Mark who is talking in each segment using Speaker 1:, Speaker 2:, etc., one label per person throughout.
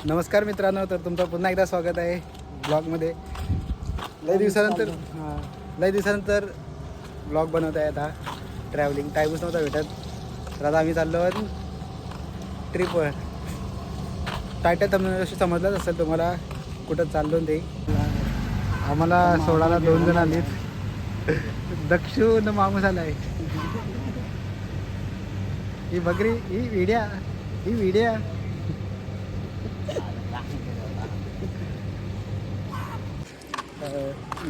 Speaker 1: नमस्कार मित्रांनो, तर तुमचं पुन्हा एकदा स्वागत आहे ब्लॉगमध्ये. लई दिवसानंतर ब्लॉग बनवत आहे. आता ट्रॅव्हलिंग टाईमच नव्हता भेटत, तर आता आम्ही चाललो आहोत ट्रिपवर. टायटल तुम्हाला समजलंच असेल तुम्हाला कुठं चाललो ते. आम्हाला सोडायला 2 जण आलीत. दक्षू न माणूस आला आहे. ही बकरी, ही विड्या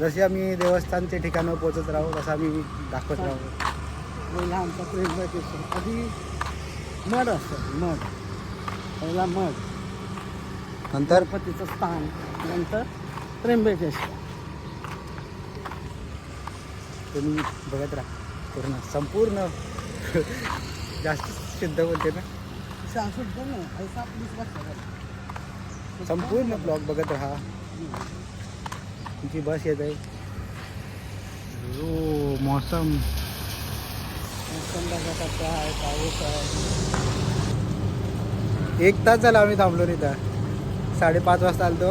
Speaker 1: जसे आम्ही देवस्थानचे ठिकाणं पोचत राहू तसं आम्ही दाखवत राहू.
Speaker 2: आमचा त्र्यंबकेश्वर आधी मठ असतं. मठ पहिला मठ,
Speaker 1: नंतर
Speaker 2: गणपतीचं स्थान, नंतर त्र्यंबकेश्वर.
Speaker 1: तुम्ही बघत राहा पूर्ण संपूर्ण. जास्त शुद्ध बोलते ना,
Speaker 2: शाश्वत ना ऐसा आपलीच वाटतं.
Speaker 1: संपूर्ण ब्लॉग बघत राहा. तुमची बस येत आहे. ओ मौसम
Speaker 2: संध्याकाळचा आहे, पाऊस आहे.
Speaker 1: 1 तास झाला आम्ही थांबलो तिथं. 5:30 वाजता आलतो,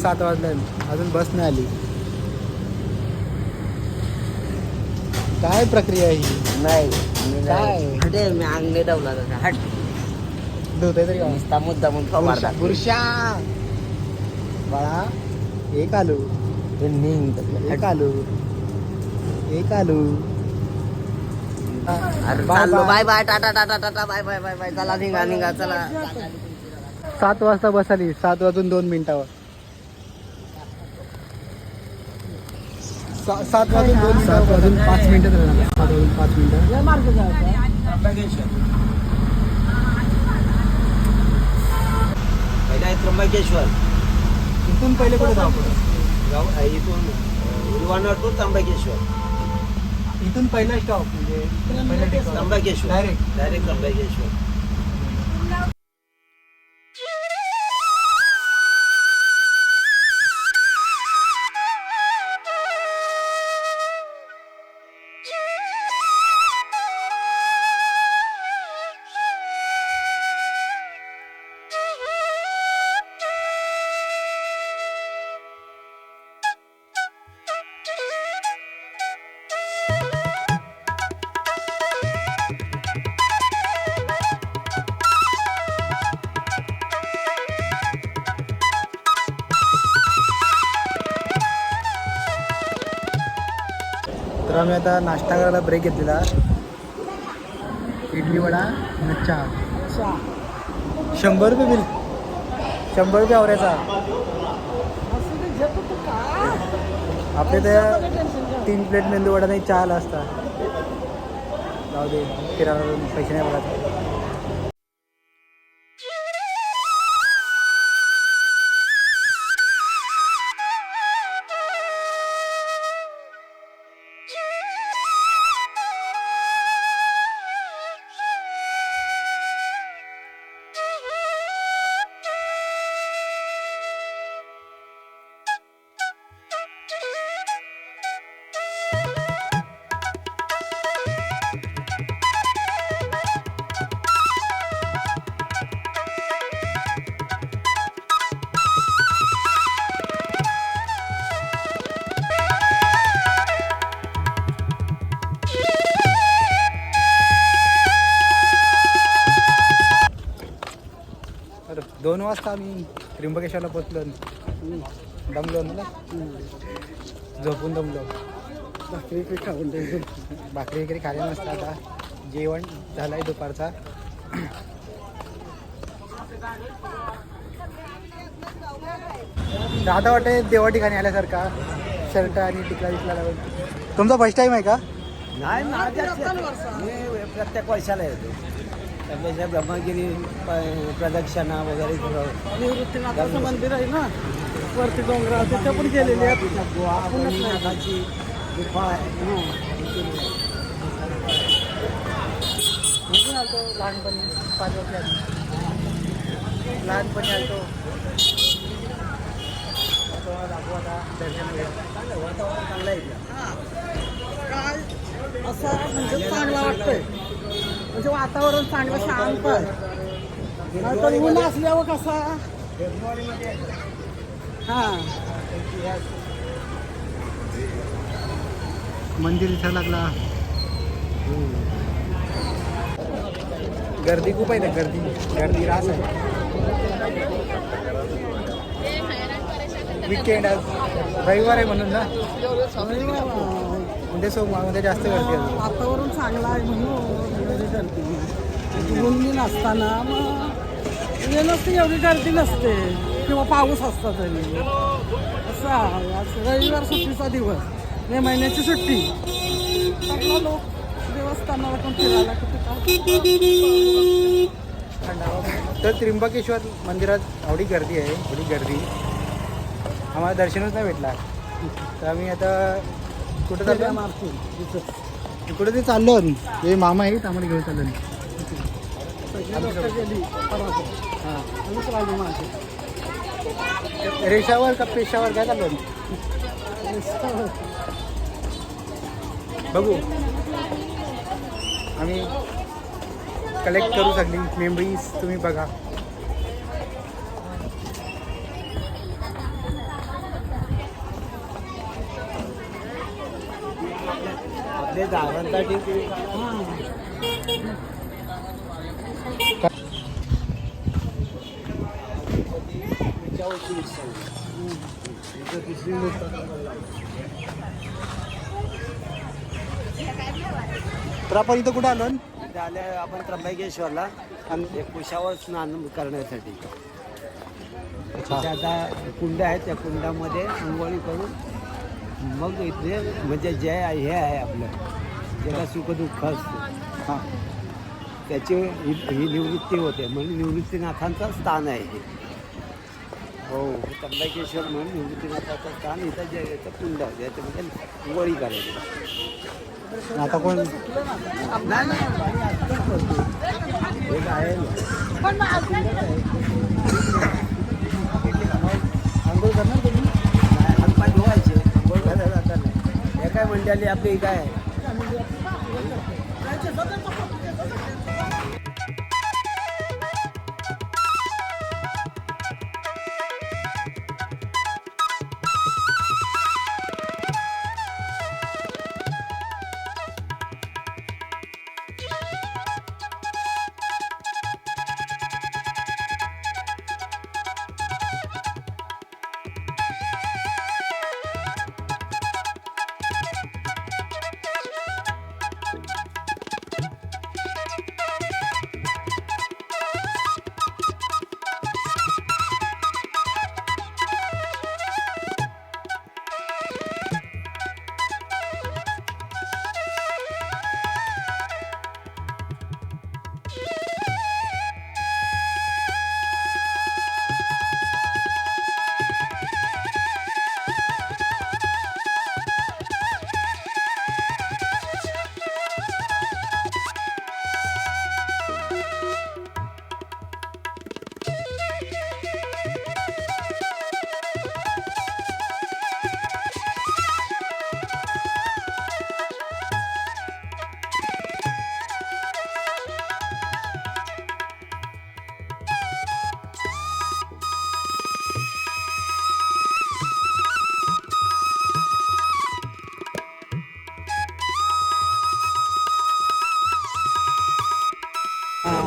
Speaker 1: 7 वाजल्या अजून बस नाही आली. काय प्रक्रिया ही?
Speaker 2: नाही
Speaker 1: काय?
Speaker 2: हटे मी अंगणे डवला तसा हट
Speaker 1: धुतोय तरी का?
Speaker 2: नुसता मुद्दा म्हणून फवारला.
Speaker 1: पुरुषा बाळा, एक आलू, एक आलू, एक आलू.
Speaker 2: अरे
Speaker 1: बाय
Speaker 2: चाललो.
Speaker 1: Bye.
Speaker 2: Bye bye, tata tata tata, bye bye bye bye. चला निघा चला.
Speaker 1: 7 वाजता बस आली. 7 वाजून 2 मिनिटावर. 7 वाजून 2 मिनिटं. 7 वाजून 5 मिनिटं झालं. 7 वाजून 5 मिनिटं.
Speaker 2: मार्ग जायचं
Speaker 3: पहिला आहे त्र्यंबकेश्वर.
Speaker 1: इथून पहिले कुठे जाऊ आपण?
Speaker 3: इथून उलवाना टू त्र्यंबकेश्वर.
Speaker 1: इथून पहिला स्टॉप म्हणजे पहिला ठिकाण.
Speaker 3: त्र्यंबकेश्वर
Speaker 1: डायरेक्ट
Speaker 3: त्र्यंबकेश्वर.
Speaker 1: तर आम्ही आता नाश्ता करायला ब्रेक घेतलेला. इडली वडा आणि चहा. 100 रुपये बिल. 100 रुपये आवऱ्याचा. आपले त्या 3 प्लेट मेंदू वडा नाही, चहा आला असता. जाऊ दे, फिरायला पैसे नाही बघा. तर 2 वाजता आम्ही त्र्यंबकेश्वरला पोचलो. दमलो ना, झोपून दमलो.
Speaker 2: भाकरी खाऊन
Speaker 1: भाकरी वगैरे खाली नसतं. आता जेवण झालं आहे दुपारचा. आता वाटते देवा ठिकाणी आल्यासारखा. शर्ट आणि टिकला विकला लावून. तुमचा फर्स्ट टाईम आहे का?
Speaker 3: नाही मी प्रत्येक वर्षाला येतो. त्यापेक्षा ब्रह्मगिरी प्रदक्षिणा वगैरे
Speaker 2: निवृत्तीनाथाचं मंदिर आहे ना वरती डोंगरावर, तिथे पण गेलेले आहेत.
Speaker 3: नाथाची गुफा आहे.
Speaker 1: मी आलतो लहानपणी 5 वर्ष आधी. लहानपणी आलतो. दाखवू आता दर्शन वगैरे.
Speaker 3: वातावरण चांगलं आहे इथलं.
Speaker 2: काय असं म्हणजे चांगलं वाटतंय. म्हणजे वातावरण चांगलं शांत आहे. नाहीतर ऊन असल्यावर कसा
Speaker 3: फेब्रुवारीमध्ये आहे.
Speaker 2: हां
Speaker 1: मंदिर दिसायला लागला. गर्दी खूप आहे ना, गर्दी रास आहे. वीकेंड आज रविवार आहे म्हणून ना, म्हणजे सोमवारमध्ये जास्त गर्दी आहे.
Speaker 2: वातावरण चांगलं आहे म्हणून एवढी गर्दी. ऊन नसताना मग नसते, एवढी गर्दी नसते किंवा पाऊस असता तरी. असं आहे, आज रविवार सुट्टीचा दिवस, मे महिन्याची सुट्टी. सगळं लोक देवस्थानाला पण फिरायला कुठे
Speaker 1: तर त्र्यंबकेश्वर मंदिरात एवढी गर्दी आहे, एवढी गर्दी आम्हाला दर्शनच नाही भेटला. तर आम्ही आता कुठं चाललो,
Speaker 2: मारतो
Speaker 1: कुठं ते चाललो. हे मामा आहेत, आम्हाला घेऊन चाललो.
Speaker 2: गेली
Speaker 1: हां,
Speaker 2: आणि राहिली माझी.
Speaker 1: रेषावर का पेशावर काय चाललो बघू. आम्ही कलेक्ट करू सगळी मेमरीज, तुम्ही बघा.
Speaker 3: आपले दारांसाठी
Speaker 1: तर आपण इथं कुठं आलो?
Speaker 3: आल्या आपण त्र्यंबकेश्वरला
Speaker 1: आणि
Speaker 3: एक कुशावर स्नान करण्यासाठी. तिथे आता कुंड आहे, त्या कुंडामध्ये आंघोळी करून मग इथे म्हणजे जे हे आहे आपलं ज्याला सुखदुःख असतं
Speaker 1: हां,
Speaker 3: त्याची ही निवृत्ती होते. म्हणून निवृत्तीनाथांचं स्थान आहे हे. हो, त्र्यंबकेश्वर म्हणून निवृत्तीनाथाचं स्थान. इथं जे याचं कुंड आहे त्याच्यामध्ये आंघोळी करायची.
Speaker 1: आता कोण
Speaker 3: नाही नाही, आत्ताच करतो. एक आहे ना.
Speaker 1: आंघोळ करणार तुम्ही?
Speaker 3: हातपाय धुवायचे, आंघोळ करायला जाता नाही. हे काय मंडळी आपली काय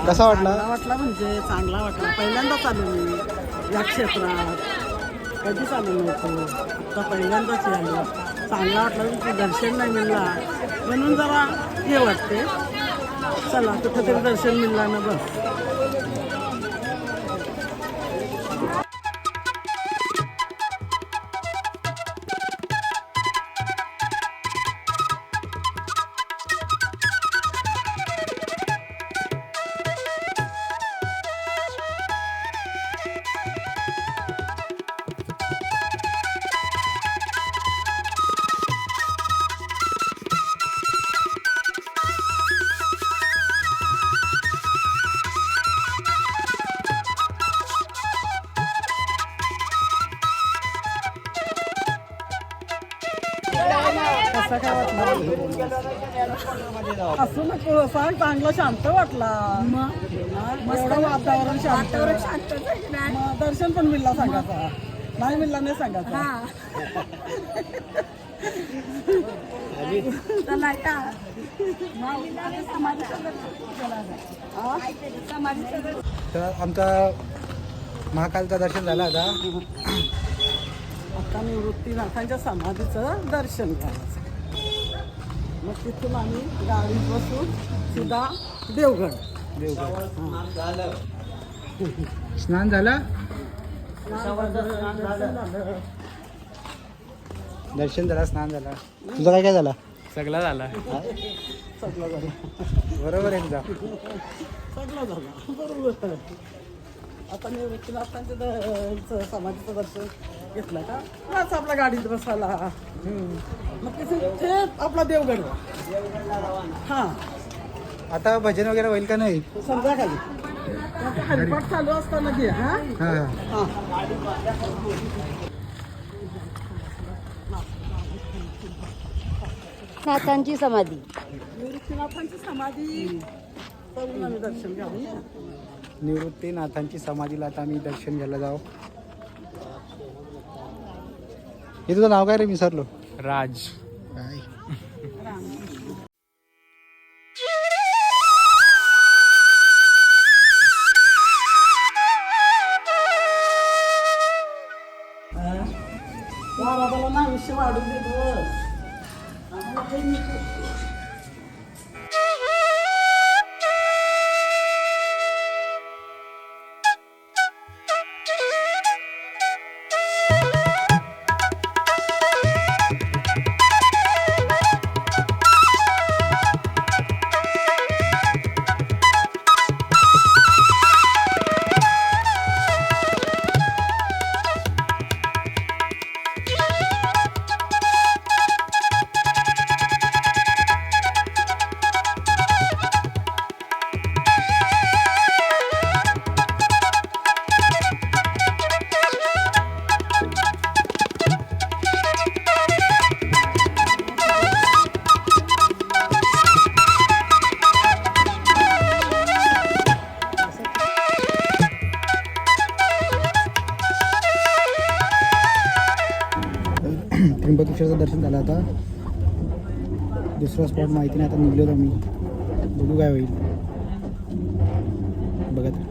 Speaker 1: कसा वाटला?
Speaker 2: चांगला वाटला म्हणजे चांगला वाटला. पहिल्यांदाच आलो मी या क्षेत्रात, कधीच आलो नव्हतो, आता पहिल्यांदाच आलो. चांगला वाटला म्हणजे दर्शन नाही मिळला म्हणून जरा हे वाटते. चला कुठंतरी दर्शन मिळला ना बस. कसं काय वाटलं? असं नको सांग, चांगला शांत वाटला. मस्त वातावरण शांत. दर्शन पण मिळला सांगायचा, नाही मिळला नाही सांगायचा.
Speaker 1: तर आमचा महाकालचं दर्शन झालं आता.
Speaker 2: आता निवृत्तीनाथांच्या समाधीचं दर्शन घ्यायचं. मग तिथून आम्ही गाडीत बसून सीधा देवगड.
Speaker 1: स्नान झालं, दर्शन झालं, स्नान झालं. तुझं काय काय झालं?
Speaker 4: सगळा झाला.
Speaker 2: सगळं झालं,
Speaker 1: बरोबर आहे तुझा.
Speaker 2: सगळं झालं बरोबर. आता निवृत्तीनाथांच्या समाधीचं दर्शन घेतलं का बस आपल्या गाडीत बसायला. मग तिथे आपला देवगड. हां,
Speaker 1: आता भजन वगैरे होईल का नाही?
Speaker 2: संध्याकाळी हरिपाठ चालू असताना घे. हां
Speaker 1: हां हां.
Speaker 5: नाथांची समाधी.
Speaker 2: निवृत्तीनाथांची समाधी करून आम्ही दर्शन घ्यावं.
Speaker 1: निवृत्तीनाथांची समाधीला आता आम्ही दर्शन घ्यायला जाऊ. हे तुझं नाव काय रे? विसरलो.
Speaker 4: राज.
Speaker 1: काय?
Speaker 2: बाबाला ना आयुष्य वाढून देतो.
Speaker 1: त्र्यंबकेश्वरचं दर्शन झालं. आता दुसरा स्पॉट माहिती नाही. आता निघलो आम्ही, बघू काय होईल. बघत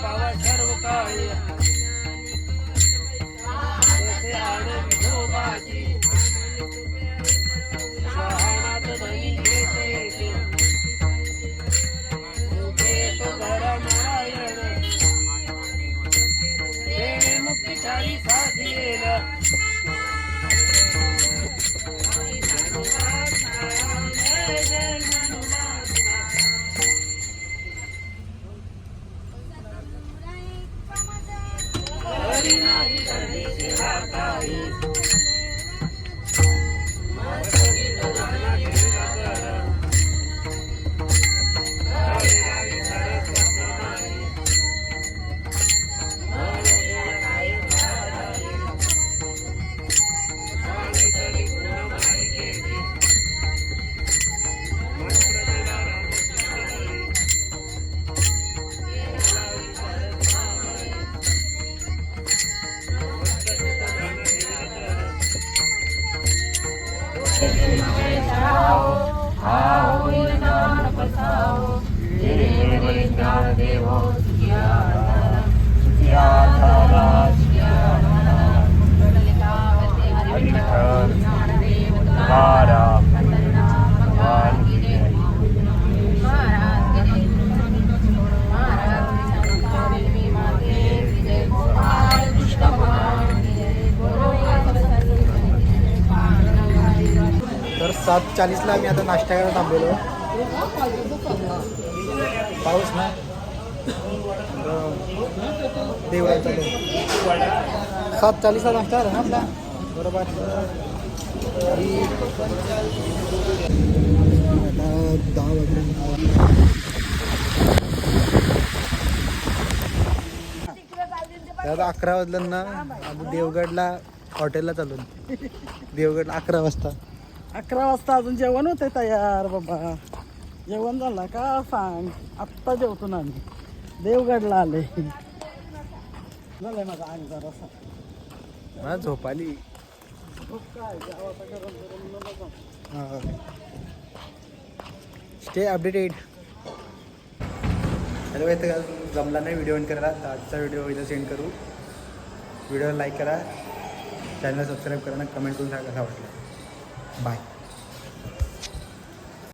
Speaker 3: पावा सर्व काळी तेथे आणे विठोबाची शहाणात धनी घेते येते तो घरा नारायण देणे मुक्तीचारी साथ येईल
Speaker 1: तर 7:40ला आम्ही आता नाश्ता करायला थांबलेलो. पाऊस ना देवळा चालू 7:40ला नाश्ता झाला ना आपला बरोबर. आता 10 वाजले. आता 11 वाजलं ना. आता देवगडला हॉटेलला चालून देवगडला 11 वाजता.
Speaker 2: 11 वाजता अजून जेवण होते तयार बाबा. जेवण झालं का सांग. आत्ता जेवतो ना आम्ही. देवगडला आले. झालंय माझा अंग जरासा.
Speaker 1: मला झोप आली. Stay updated. हॅलो इथं जमला नाही व्हिडिओ एंड करायला तर आजचा व्हिडिओ इथं सेंड करू. व्हिडिओला लाईक करा, चॅनल सबस्क्राईब करा ना, कमेंट करून सांगा कसा वाटला. बाय.